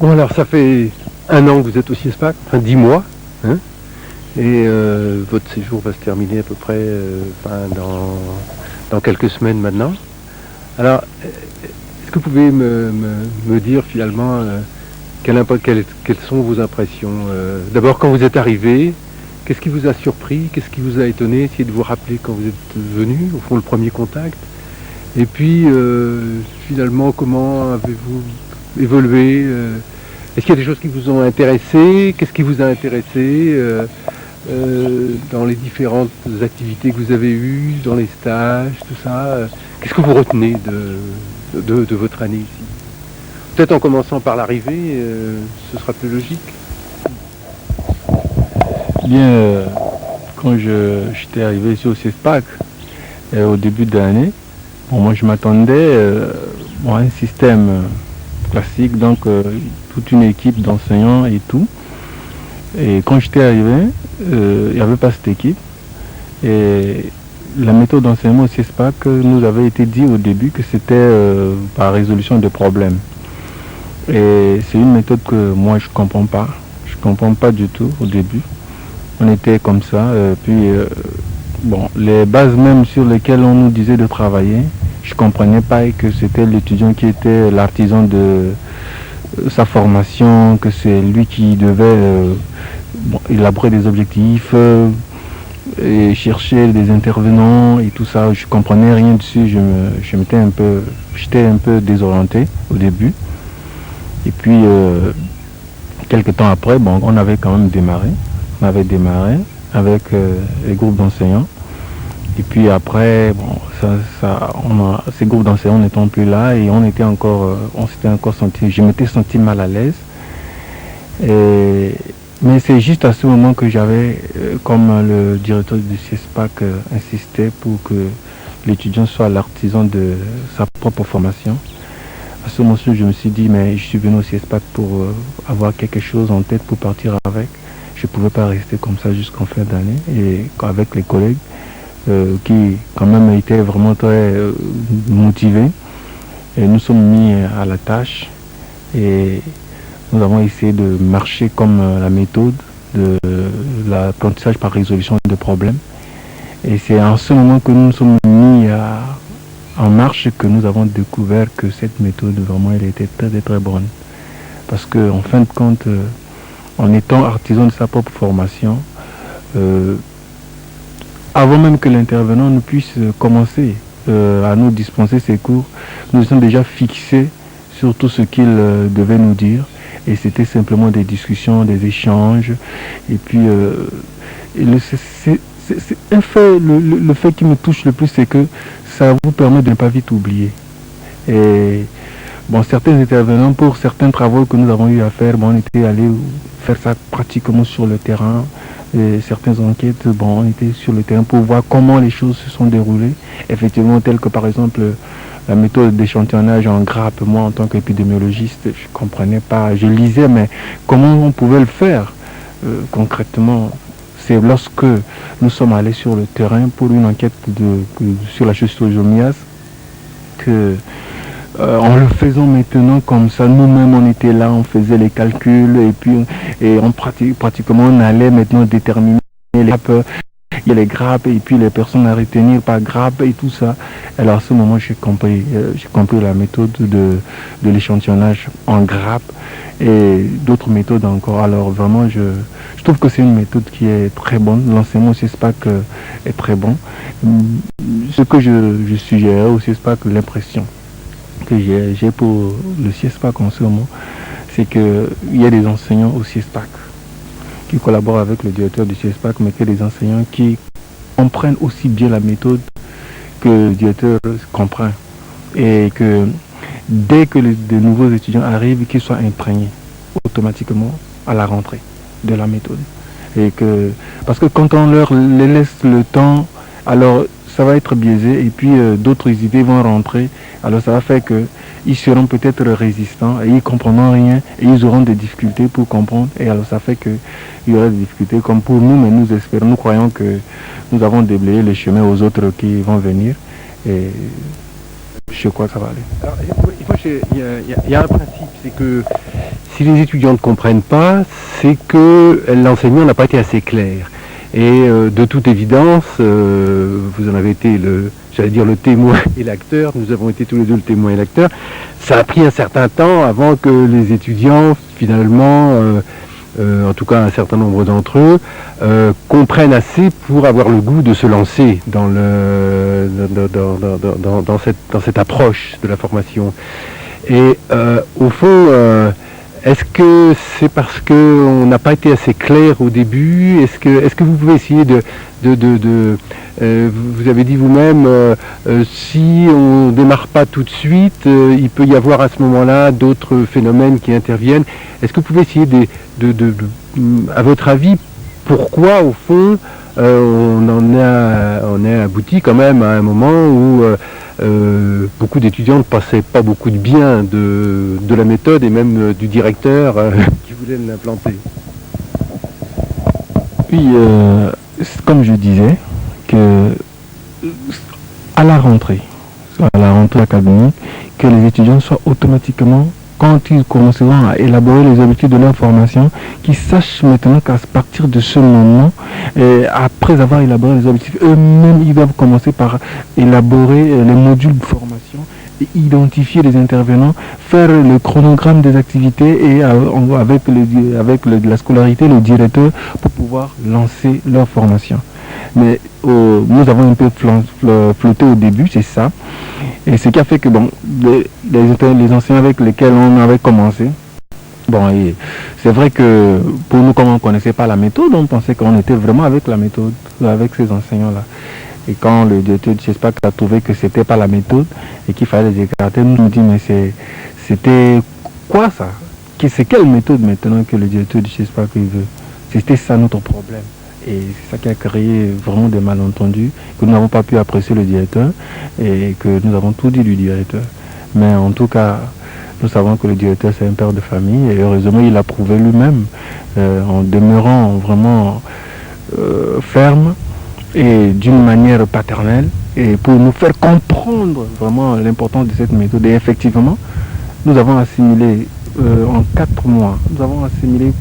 Bon, alors ça fait 1 an que vous êtes au CIESPAC, enfin 10 mois, hein, et votre séjour va se terminer à peu près dans quelques semaines maintenant. Alors, est-ce que vous pouvez me dire finalement quelles sont vos impressions d'abord quand vous êtes arrivé, qu'est-ce qui vous a surpris, qu'est-ce qui vous a étonné, essayez de vous rappeler quand vous êtes venu, au fond le premier contact, et puis finalement comment avez-vous évolué est-ce qu'il y a des choses qui vous ont intéressé? Qu'est-ce qui vous a intéressé dans les différentes activités que vous avez eues, dans les stages, tout ça qu'est-ce que vous retenez de votre année ici? Peut-être en commençant par l'arrivée, ce sera plus logique. Bien, quand j'étais arrivé ici au CIESPAC, au début de l'année, moi je m'attendais à un système classique, donc toute une équipe d'enseignants et tout. Et quand j'étais arrivé, il n'y avait pas cette équipe. Et la méthode d'enseignement au CIESPAC nous avait été dit au début que c'était par résolution de problèmes. Et c'est une méthode que moi je comprends pas. Je comprends pas du tout au début. On était comme ça. Les bases même sur lesquelles on nous disait de travailler, je comprenais pas que c'était l'étudiant qui était l'artisan de sa formation, que c'est lui qui devait élaborer des objectifs et chercher des intervenants et tout ça. Je comprenais rien dessus. J'étais un peu désorienté au début. Et puis quelques temps après, on avait quand même démarré. On avait démarré avec les groupes d'enseignants. Et puis après, ces groupes d'enseignants n'étant plus là et on s'était encore senti, je m'étais senti mal à l'aise. Mais c'est juste à ce moment que j'avais, comme le directeur du CIESPAC insistait pour que l'étudiant soit l'artisan de sa propre formation. À ce moment-là, je me suis dit, mais je suis venu au CIESPAC pour avoir quelque chose en tête pour partir avec. Je ne pouvais pas rester comme ça jusqu'en fin d'année. Et avec les collègues qui, quand même, étaient vraiment très motivés, et nous sommes mis à la tâche. Et nous avons essayé de marcher comme la méthode de l'apprentissage par résolution de problèmes. Et c'est en ce moment que nous nous sommes mis en marche que nous avons découvert que cette méthode vraiment elle était très très bonne. Parce qu'en fin de compte, en étant artisan de sa propre formation, avant même que l'intervenant ne puisse commencer à nous dispenser ses cours, nous sommes déjà fixés sur tout ce qu'il devait nous dire. Et c'était simplement des discussions, des échanges. Et puis, c'est un fait, le fait qui me touche le plus, c'est que ça vous permet de ne pas vite oublier. Et certains intervenants, pour certains travaux que nous avons eu à faire, on était allés faire ça pratiquement sur le terrain. Et certaines enquêtes, on était sur le terrain pour voir comment les choses se sont déroulées. Effectivement, telles que par exemple la méthode d'échantillonnage en grappe, moi en tant qu'épidémiologiste, je ne comprenais pas. Je lisais, mais comment on pouvait le faire concrètement? C'est lorsque nous sommes allés sur le terrain pour une enquête sur la schistosomiase que en le faisant maintenant comme ça, nous-mêmes on était là, on faisait les calculs et pratiquement on allait maintenant déterminer les grappes, il y a les grappes et puis les personnes à retenir par grappe et tout ça. Alors à ce moment j'ai compris la méthode de l'échantillonnage en grappe et d'autres méthodes encore. Alors vraiment je trouve que c'est une méthode qui est très bonne. L'enseignement au CIESPAC est très bon. Ce que je suggère au CIESPAC, l'impression que j'ai pour le CIESPAC en ce moment, c'est qu'il y a des enseignants au CIESPAC qui collaborent avec le directeur du CIESPAC, mais que des enseignants qui comprennent aussi bien la méthode que le directeur comprend. Et que dès que de nouveaux étudiants arrivent, qu'ils soient imprégnés automatiquement à la rentrée de la méthode. Parce que quand on leur laisse le temps, alors ça va être biaisé et puis d'autres idées vont rentrer. Alors ça va faire qu'ils seront peut-être résistants et ils ne comprendront rien et ils auront des difficultés pour comprendre. Et alors ça fait qu'il y aura des difficultés comme pour nous, mais nous espérons, nous croyons que nous avons déblayé le chemin aux autres qui vont venir. Et je crois que ça va aller. Alors, il y a un principe, c'est que si les étudiants ne comprennent pas, c'est que l'enseignement n'a pas été assez clair. Et de toute évidence, vous en avez été le témoin et l'acteur, nous avons été tous les deux le témoin et l'acteur, ça a pris un certain temps avant que les étudiants, finalement, en tout cas un certain nombre d'entre eux, comprennent assez pour avoir le goût de se lancer dans cette approche de la formation. Et au fond, est-ce que c'est parce qu'on n'a pas été assez clair au début? Est-ce que vous pouvez essayer vous avez dit vous-même, si on ne démarre pas tout de suite, il peut y avoir à ce moment-là d'autres phénomènes qui interviennent. Est-ce que vous pouvez essayer à votre avis, pourquoi au fond on est abouti quand même à un moment où beaucoup d'étudiants ne pensaient pas beaucoup de bien de la méthode et même du directeur qui voulait l'implanter? Oui, comme je disais, que à la rentrée académique, que les étudiants soient automatiquement, quand ils commenceront à élaborer les objectifs de leur formation, qu'ils sachent maintenant qu'à partir de ce moment, après avoir élaboré les objectifs, eux-mêmes, ils doivent commencer par élaborer les modules de formation et identifier les intervenants, faire le chronogramme des activités et avec la scolarité, le directeur, pour pouvoir lancer leur formation. Mais nous avons un peu flotté au début, c'est ça. Et ce qui a fait que les enseignants avec lesquels on avait commencé, c'est vrai que pour nous, comme on ne connaissait pas la méthode, on pensait qu'on était vraiment avec la méthode, avec ces enseignants-là. Et quand le directeur de CHESPAC a trouvé que c'était pas la méthode et qu'il fallait les écarter, nous dit mais c'était quoi ça? C'est quelle méthode maintenant que le directeur de CHESPAC veut? C'était ça notre problème. Et c'est ça qui a créé vraiment des malentendus, que nous n'avons pas pu apprécier le directeur et que nous avons tout dit du directeur. Mais en tout cas, nous savons que le directeur c'est un père de famille et heureusement il a prouvé lui-même en demeurant vraiment ferme et d'une manière paternelle et pour nous faire comprendre vraiment l'importance de cette méthode. Et effectivement, nous avons assimilé en 4 mois, nous avons assimilé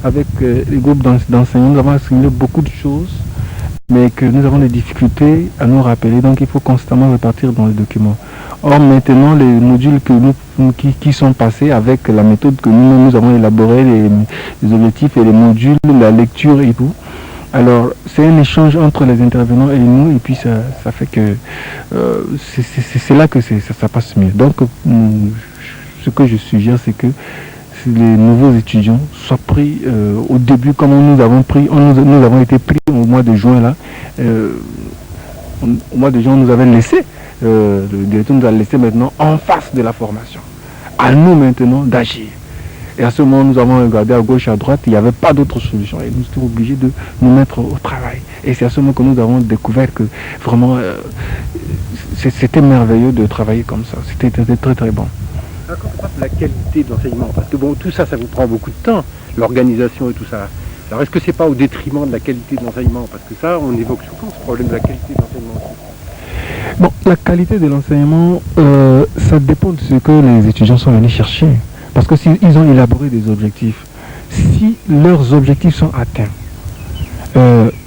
avec les groupes d'enseignants, nous avons assimilé beaucoup de choses, mais que nous avons des difficultés à nous rappeler, donc il faut constamment repartir dans les documents. Or maintenant, les modules qui sont passés avec la méthode que nous avons élaborée, les objectifs et les modules, la lecture et tout, alors c'est un échange entre les intervenants et nous, et puis ça fait que c'est là que ça passe mieux. Donc ce que je suggère, c'est que les nouveaux étudiants soient pris au début comme nous avons été pris au mois de juin là. Au mois de juin, on nous avait laissé, le directeur nous a laissé maintenant en face de la formation. À nous maintenant d'agir. Et à ce moment, nous avons regardé à gauche, à droite, il n'y avait pas d'autre solution. Et nous étions obligés de nous mettre au travail. Et c'est à ce moment que nous avons découvert que vraiment, c'était merveilleux de travailler comme ça. C'était très très bon. La qualité de l'enseignement, parce que bon, tout ça, ça vous prend beaucoup de temps, l'organisation et tout ça. Alors est-ce que c'est pas au détriment de la qualité de l'enseignement? Parce que ça, on évoque souvent ce problème de la qualité de l'enseignement aussi. Bon, la qualité de l'enseignement, ça dépend de ce que les étudiants sont venus chercher. Parce que s'ils ont élaboré des objectifs, si leurs objectifs sont atteints,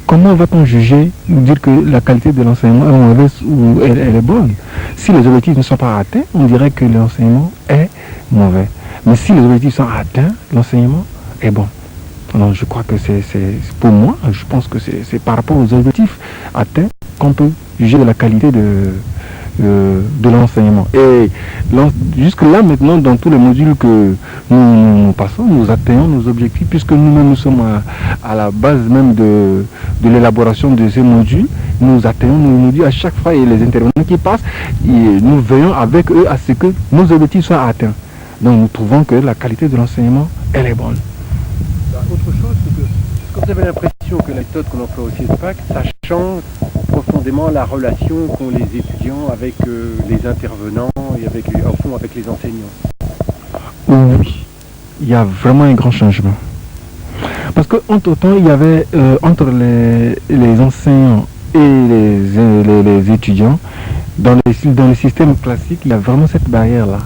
comment va-t-on juger ou dire que la qualité de l'enseignement est mauvaise ou elle est bonne? Si les objectifs ne sont pas atteints, on dirait que l'enseignement est mauvais. Mais si les objectifs sont atteints, l'enseignement est bon. Alors je crois que c'est pour moi, je pense que c'est par rapport aux objectifs atteints qu'on peut juger de la qualité de l'enseignement. Et jusque là maintenant, dans tous les modules que nous passons, nous atteignons nos objectifs, puisque nous-mêmes nous sommes à la base même de l'élaboration de ces modules. Nous atteignons nos modules à chaque fois et les intervenants qui passent, et nous veillons avec eux à ce que nos objectifs soient atteints. Donc nous trouvons que la qualité de l'enseignement, elle est bonne. Autre chose, c'est que vous avez l'impression que la méthode qu'on emploie au CIESPAC, ça change profondément la relation qu'ont les étudiants avec les intervenants et avec les enseignants. Oui, il y a vraiment un grand changement. Parce qu'entre-temps, il y avait entre les enseignants et les étudiants, dans le système classique, il y a vraiment cette barrière-là.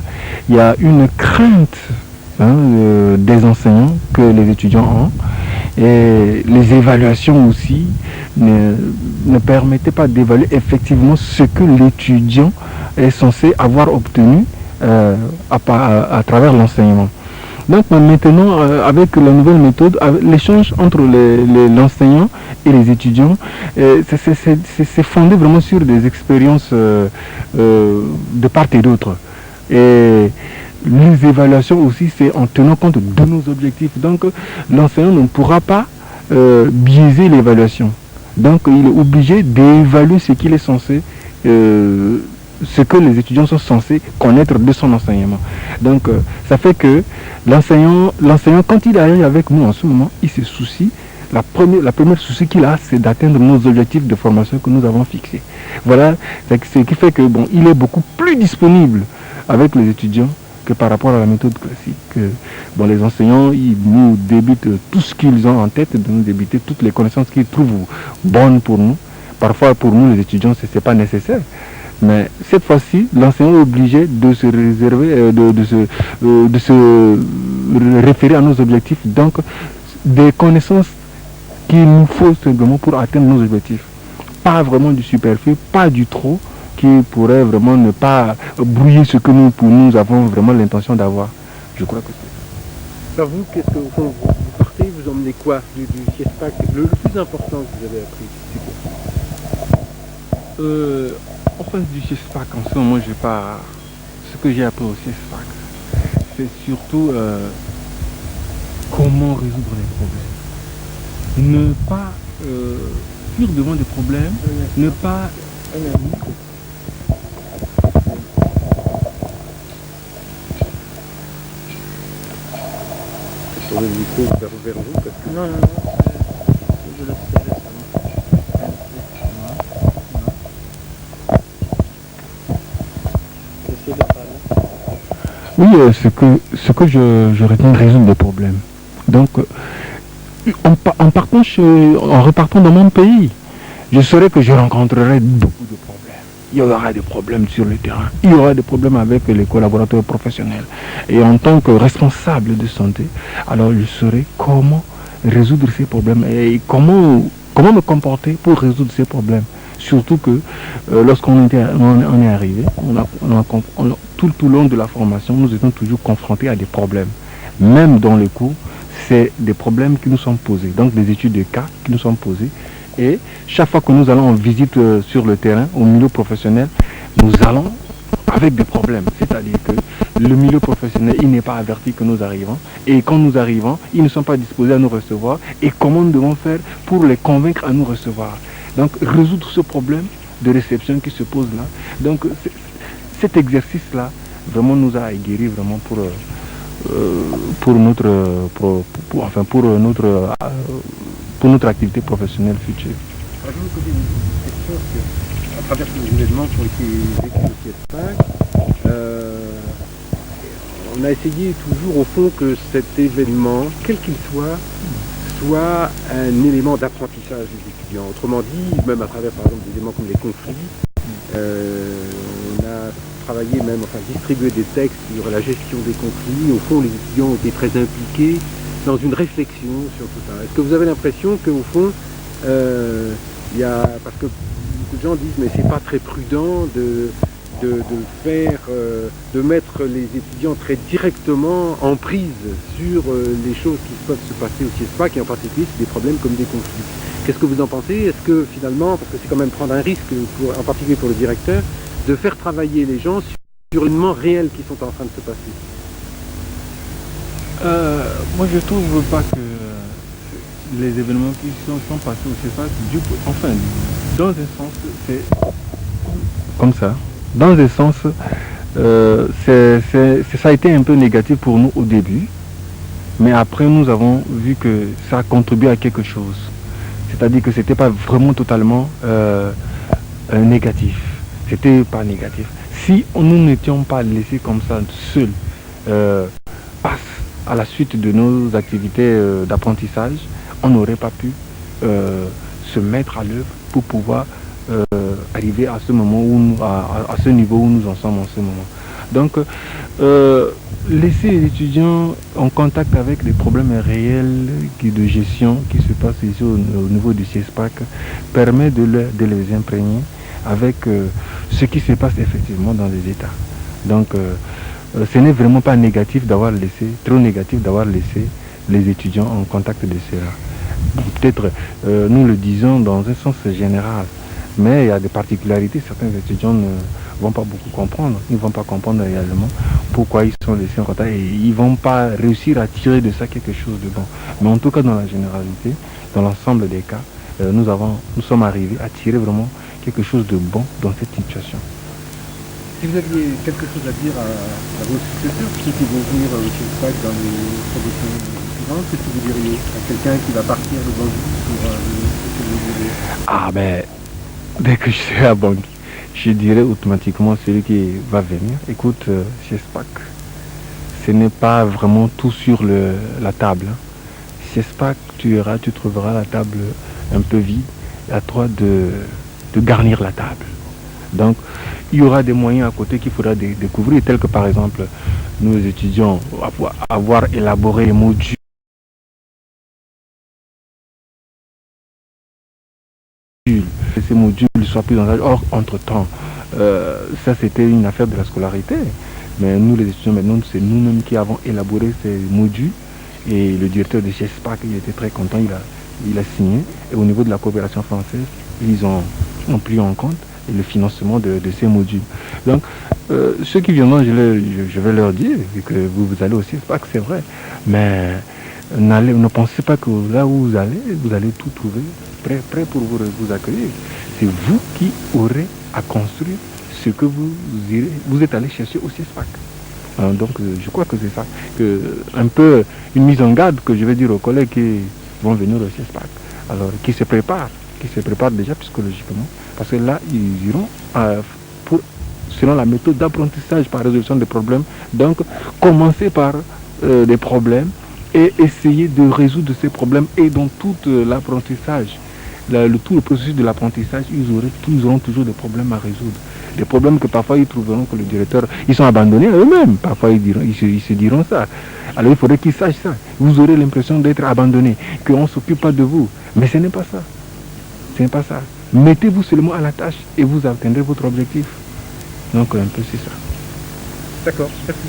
Il y a une crainte des enseignants que les étudiants ont. Et les évaluations aussi ne permettaient pas d'évaluer effectivement ce que l'étudiant est censé avoir obtenu à travers l'enseignement. Donc maintenant, avec la nouvelle méthode, l'échange entre l'enseignant et les étudiants, c'est fondé vraiment sur des expériences de part et d'autre. Et les évaluations aussi, c'est en tenant compte de nos objectifs. Donc l'enseignant ne pourra pas biaiser l'évaluation. Donc il est obligé d'évaluer ce qu'il est censé ce que les étudiants sont censés connaître de son enseignement. Donc ça fait que l'enseignant, quand il arrive avec nous en ce moment, il se soucie, la première souci qu'il a, c'est d'atteindre nos objectifs de formation que nous avons fixés. Voilà, ce qui fait que bon, il est beaucoup plus disponible avec les étudiants que par rapport à la méthode classique. Bon, les enseignants, ils nous débitent tout ce qu'ils ont en tête, de nous débiter toutes les connaissances qu'ils trouvent bonnes pour nous. Parfois, pour nous, les étudiants, ce n'est pas nécessaire. Mais cette fois-ci, l'enseignant est obligé de se réserver, de se référer à nos objectifs. Donc, des connaissances qu'il nous faut simplement pour atteindre nos objectifs. Pas vraiment du superflu, pas du trop, qui pourrait vraiment ne pas brouiller ce que nous avons vraiment l'intention d'avoir. Je crois que c'est ça. Alors vous, qu'est-ce que vous partez, vous emmenez quoi du CIESPAC? Le plus important que vous avez appris, c'est quoi? En face du CIESPAC, en ce moment, ce que j'ai appris au CIESPAC, c'est surtout comment résoudre les problèmes. Ne pas fuir devant des problèmes, ne pas... Tourner le micro vers vous parce que... Non, je le sais récemment. J'essaie de parler. Oui, ce que je retiens, résoudre des problèmes. Donc, en repartant dans mon pays, je saurais que je rencontrerai beaucoup de problèmes. Il y aura des problèmes sur le terrain. Il y aura des problèmes avec les collaborateurs professionnels. Et en tant que responsable de santé, alors je saurai comment résoudre ces problèmes et comment me comporter pour résoudre ces problèmes. Surtout que lorsqu'on est arrivé, tout au long de la formation, nous étions toujours confrontés à des problèmes. Même dans les cours, c'est des problèmes qui nous sont posés. Donc des études de cas qui nous sont posées. Et chaque fois que nous allons en visite sur le terrain, au milieu professionnel, nous allons avec des problèmes. C'est-à-dire que le milieu professionnel, il n'est pas averti que nous arrivons. Et quand nous arrivons, ils ne sont pas disposés à nous recevoir. Et comment nous devons faire pour les convaincre à nous recevoir? Donc, résoudre ce problème de réception qui se pose là. Donc, cet exercice-là, vraiment nous a aguerris vraiment pour notre activité professionnelle future. Alors, je vais vous poser une question à travers les événements qui ont été vécus au CIESPAC. On a essayé toujours au fond que cet événement, quel qu'il soit un élément d'apprentissage des étudiants. Autrement dit, même à travers par exemple des éléments comme les conflits, on a travaillé même, distribué des textes sur la gestion des conflits. Au fond, les étudiants ont été très impliqués dans une réflexion sur tout ça. Est-ce que vous avez l'impression qu'au fond, parce que beaucoup de gens disent mais c'est pas très prudent de mettre les étudiants très directement en prise sur les choses qui peuvent se passer au CIESPAC et en particulier sur des problèmes comme des conflits. Qu'est-ce que vous en pensez? Est-ce que finalement, parce que c'est quand même prendre un risque, en particulier pour le directeur, de faire travailler les gens sur les événements réels qui sont en train de se passer? Moi je trouve pas que les événements qui sont passés au CIESPAC, dans un sens, c'est comme ça. Dans un sens, ça a été un peu négatif pour nous au début, mais après nous avons vu que ça a contribué à quelque chose. C'est-à-dire que c'était pas vraiment totalement négatif. C'était pas négatif. Si nous n'étions pas laissés comme ça, seuls, à la suite de nos activités d'apprentissage, on n'aurait pas pu se mettre à l'œuvre pour pouvoir arriver à ce moment à ce niveau où nous en sommes en ce moment. Donc Laisser les étudiants en contact avec des problèmes réels de gestion qui se passent ici au niveau du CIESPAC permet de les imprégner avec ce qui se passe effectivement dans les États. Donc, ce n'est vraiment pas négatif d'avoir laissé, trop négatif d'avoir laissé les étudiants en contact de cela. Peut-être, nous le disons dans un sens général, mais il y a des particularités. Certains étudiants ne vont pas beaucoup comprendre. Ils ne vont pas comprendre réellement pourquoi ils sont laissés en contact et ils ne vont pas réussir à tirer de ça quelque chose de bon. Mais en tout cas, dans la généralité, dans l'ensemble des cas, nous sommes arrivés à tirer vraiment quelque chose de bon dans cette situation. Si vous aviez quelque chose à dire à vos successeurs, ceux qui vont venir au CIESPAC dans les promotions suivantes, qu'est-ce que vous diriez à quelqu'un qui va partir de Bangui pour venir? Qu'est-ce que vous diriez? Ah ben, dès que je serai à Bangui, je dirais automatiquement celui qui va venir, écoute, CIESPAC, ce n'est pas vraiment tout sur la table. CIESPAC, tu trouveras la table un peu vide, à toi de garnir la table. Donc, il y aura des moyens à côté qu'il faudra découvrir, tels que par exemple, nous étudiants, avoir élaboré les modules. Que ces modules soient plus en âge. Or, entre-temps, ça c'était une affaire de la scolarité. Mais nous les étudiants, maintenant, c'est nous-mêmes qui avons élaboré ces modules. Et le directeur de CIESPAC, il était très content, il a signé. Et au niveau de la coopération française, ils ont pris en compte le financement de ces modules. Donc, ceux qui viendront, je vais leur dire que vous allez au CIESPAC, c'est vrai. Mais ne pensez pas que là où vous allez tout trouver prêt pour vous accueillir. C'est vous qui aurez à construire ce que vous êtes allé chercher au CIESPAC. Donc je crois que c'est ça, un peu une mise en garde que je vais dire aux collègues qui vont venir au CIESPAC. Alors, qui se préparent déjà psychologiquement, parce que là, ils iront selon la méthode d'apprentissage par résolution des problèmes. Donc, commencer par des problèmes et essayer de résoudre ces problèmes. Et dans tout l'apprentissage, tout le processus de l'apprentissage, ils auront toujours des problèmes à résoudre. Des problèmes que parfois ils trouveront que le directeur, ils sont abandonnés à eux-mêmes. Parfois ils se diront ça. Alors il faudrait qu'ils sachent ça. Vous aurez l'impression d'être abandonné, qu'on ne s'occupe pas de vous. Mais ce n'est pas ça. Ce n'est pas ça. Mettez-vous seulement à la tâche et vous atteindrez votre objectif. Donc un peu c'est ça. D'accord, merci.